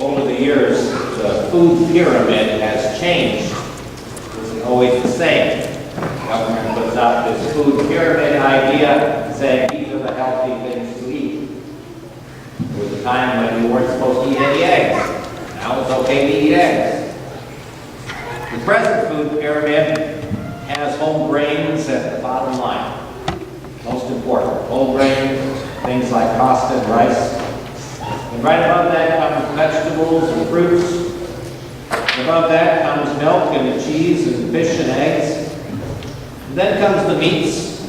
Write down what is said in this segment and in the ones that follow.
Over the years, the food pyramid has changed. It's always the same. The government puts out this food pyramid idea saying these are the healthy things to eat. There was a time when you weren't supposed to eat any eggs. Now it's okay to eat eggs. The present food pyramid has whole grains at the bottom line. Most important, whole grains, things like pasta and rice. And right above that comes vegetables and fruits. And above that comes milk and the cheese and fish and eggs. And then comes the meats.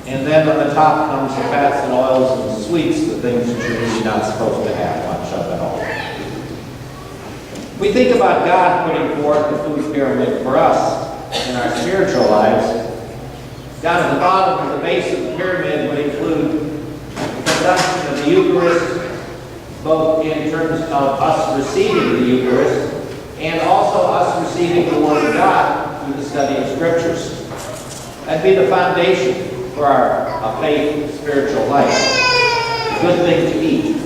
And then on the top comes the fats and oils and sweets, the things that you're really not supposed to have much of at all. We think about God putting forth the food pyramid for us in our spiritual lives. Down at the bottom, the base of the pyramid would include the consumption of the Eucharist, both in terms of us receiving the Eucharist and also us receiving the Word of God through the study of Scriptures. That'd be the foundation for our faith spiritual life. A good thing to eat.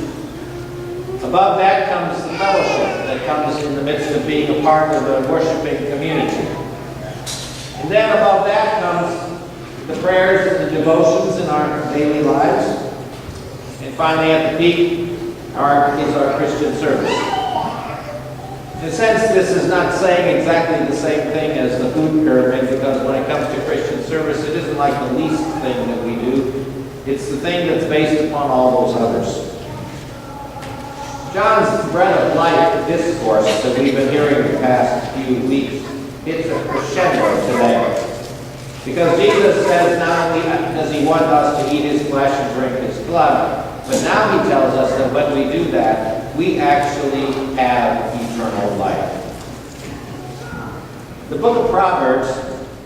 Above that comes the fellowship that comes in the midst of being a part of the worshiping community. And then above that comes the prayers and the devotions in our daily lives. And finally at the peak is our Christian service. In a sense, this is not saying exactly the same thing as the food pyramid, because when it comes to Christian service, it isn't like the least thing that we do. It's the thing that's based upon all those others. John's bread of life discourse that we've been hearing the past few weeks hits a crescendo today. Because Jesus says not only does he want us to eat his flesh and drink his blood, but now he tells us that when we do that, we actually have eternal life. The book of Proverbs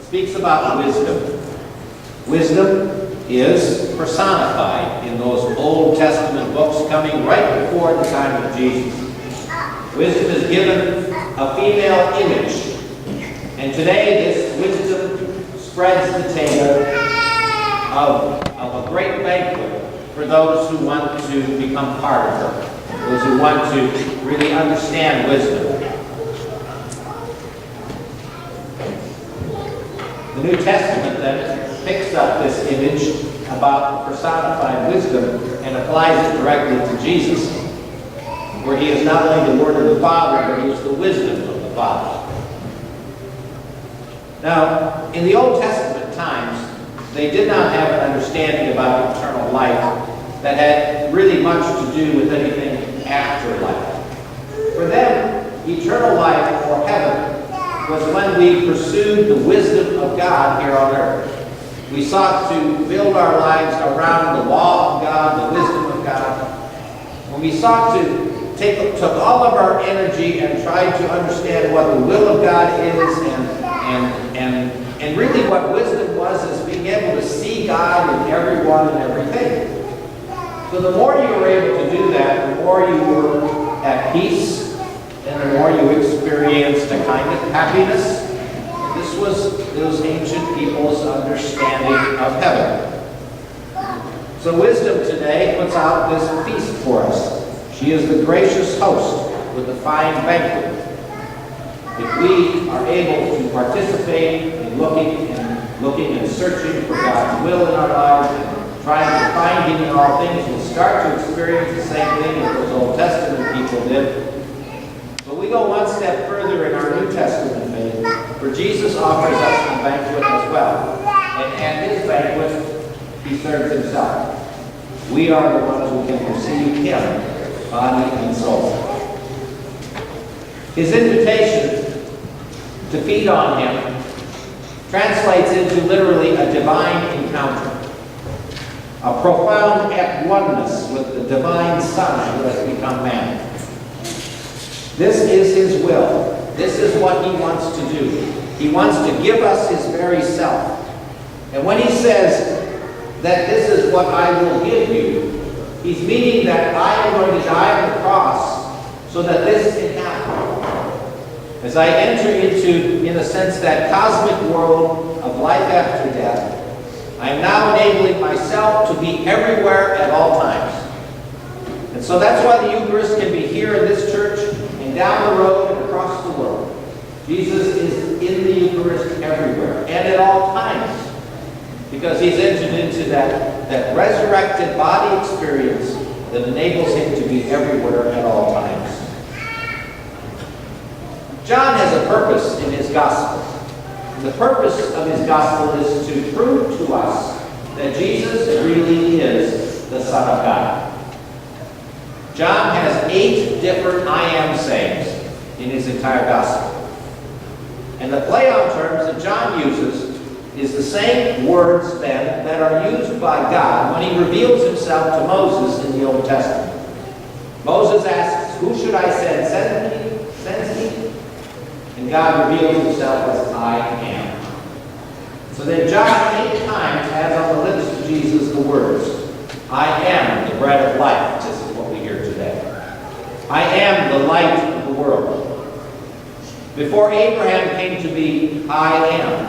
speaks about wisdom. Wisdom is personified in those Old Testament books coming right before the time of Jesus. Wisdom is given a female image. And today this wisdom spreads the table of a great banquet for those who want to become part of her, those who want to really understand wisdom. The New Testament then picks up this image about personified wisdom and applies it directly to Jesus, where he is not only the Word of the Father, but he is the wisdom of the Father. Now, in the Old Testament times, they did not have an understanding about eternal life that had really much to do with anything after life. For them, eternal life or heaven was when we pursued the wisdom of God here on earth. We sought to build our lives around the law of God, the wisdom of God. When we sought to took all of our energy and tried to understand what the will of God is and really what wisdom was is being able to see God in everyone and everything. So the more you were able to do that, the more you were at peace and the more you experienced a kind of happiness. This was those ancient people's understanding of heaven. So wisdom today puts out this feast for us. She is the gracious host with the fine banquet. If we are able to participate in looking and searching for God's will in our lives and trying to find Him in all things, we'll start to experience the same thing that those Old Testament people did. But we go one step further in our New Testament faith, for Jesus offers us a banquet as well. And at His banquet, He serves Himself. We are the ones who can receive Him, body and soul. His invitation to feed on Him translates into literally a divine encounter, a profound at oneness with the divine Son who has become man. This is His will. This is what He wants to do. He wants to give us His very self. And when He says that this is what I will give you, He's meaning that I am going to die on the cross so that this can happen. As I enter into, in a sense, that cosmic world of life after death, I am now enabling myself to be everywhere at all times. And And so that's why the Eucharist can be here in this church and down the road and across the world. Jesus is in the Eucharist everywhere and at all times, because he's entered into that resurrected body experience that enables him to be everywhere at all times. John has a purpose in his gospel. The purpose of his gospel is to prove to us that Jesus really is the Son of God. John has 8 different I am sayings in his entire gospel. And the play on terms that John uses is the same words then that are used by God when he reveals himself to Moses in the Old Testament. Moses asks, "Who should I send? Sends me?" And God reveals himself as I am. So then John 8 times has on the lips of Jesus the words, "I am the bread of life." This is what we hear today. "I am the light of the world." Before Abraham came to be, I am.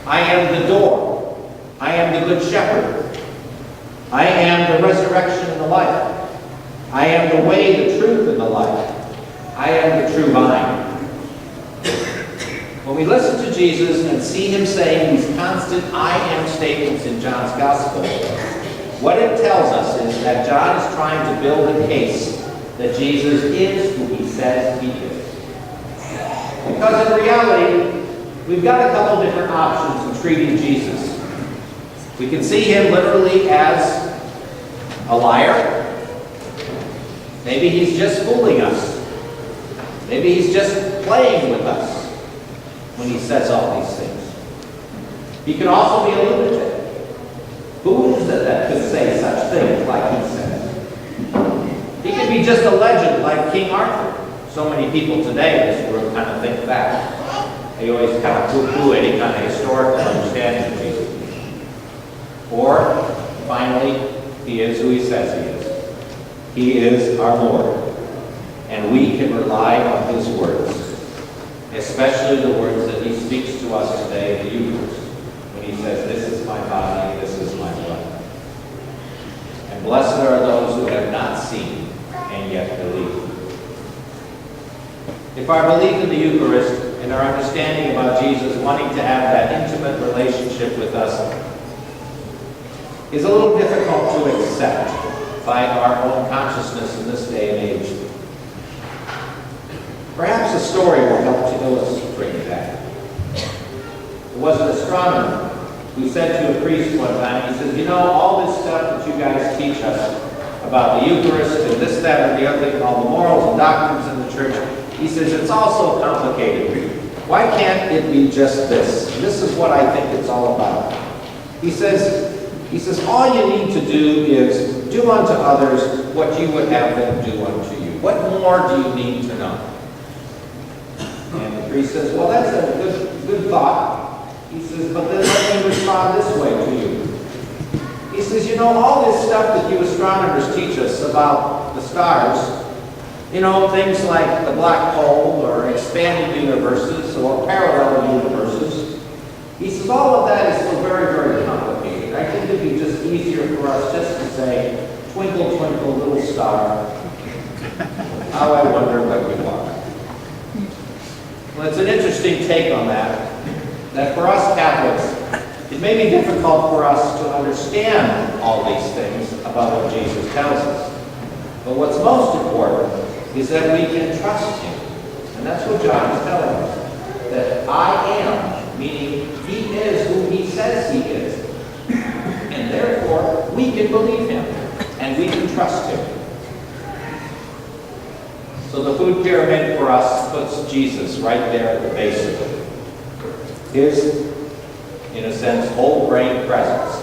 I am the door. I am the good shepherd. I am the resurrection and the life. I am the way, the truth, and the life. I am the true vine. When we listen to Jesus and see him saying these constant I am statements in John's gospel, what it tells us is that John is trying to build a case that Jesus is who he says he is. Because in reality, we've got a couple different options in treating Jesus. We can see him literally as a liar. Maybe he's just fooling us. Maybe he's just playing with us when he says all these things. He can also be a lunatic. Who is it that could say such things like he says? He could be just a legend like King Arthur. So many people today in this world kind of think that. They always kind of poo-poo any kind of historical understanding of Jesus. Or, finally, he is who he says he is. He is our Lord. And we can rely on his words, especially the words that he speaks to us today in the Eucharist, when he says, "This is my body, this is my blood." And blessed are those who have not seen and yet believe. If our belief in the Eucharist and our understanding about Jesus wanting to have that intimate relationship with us is a little difficult to accept by our own consciousness in this day and age, perhaps a story will help to illustrate that. There was an astronomer who said to a priest one time, he says, "You know, all this stuff that you guys teach us about the Eucharist and this, that, and the other thing, all the morals and doctrines in the church," he says, "it's all so complicated. Why can't it be just this? This is what I think it's all about." He says, all you need to do is do unto others what you would have them do unto you. What more do you need to know? And the priest says, "Well, that's a good thought." He says, "But then let me respond this way to you." He says, "You know, all this stuff that you astronomers teach us about the stars, you know, things like the black hole or expanded universes or parallel universes," he says, "all of that is so very, very complicated. I think it'd be just easier for us just to say, 'Twinkle, twinkle, little star, how I wonder what you are.'" Well, it's an interesting take on that for us Catholics, it may be difficult for us to understand all these things about what Jesus tells us. But what's most important is that we can trust him. And that's what John is telling us. That I am, meaning he is who he says he is. And therefore, we can believe him. And we can trust him. So the food pyramid for us puts Jesus right there at the base of it. His, in a sense, whole brain presence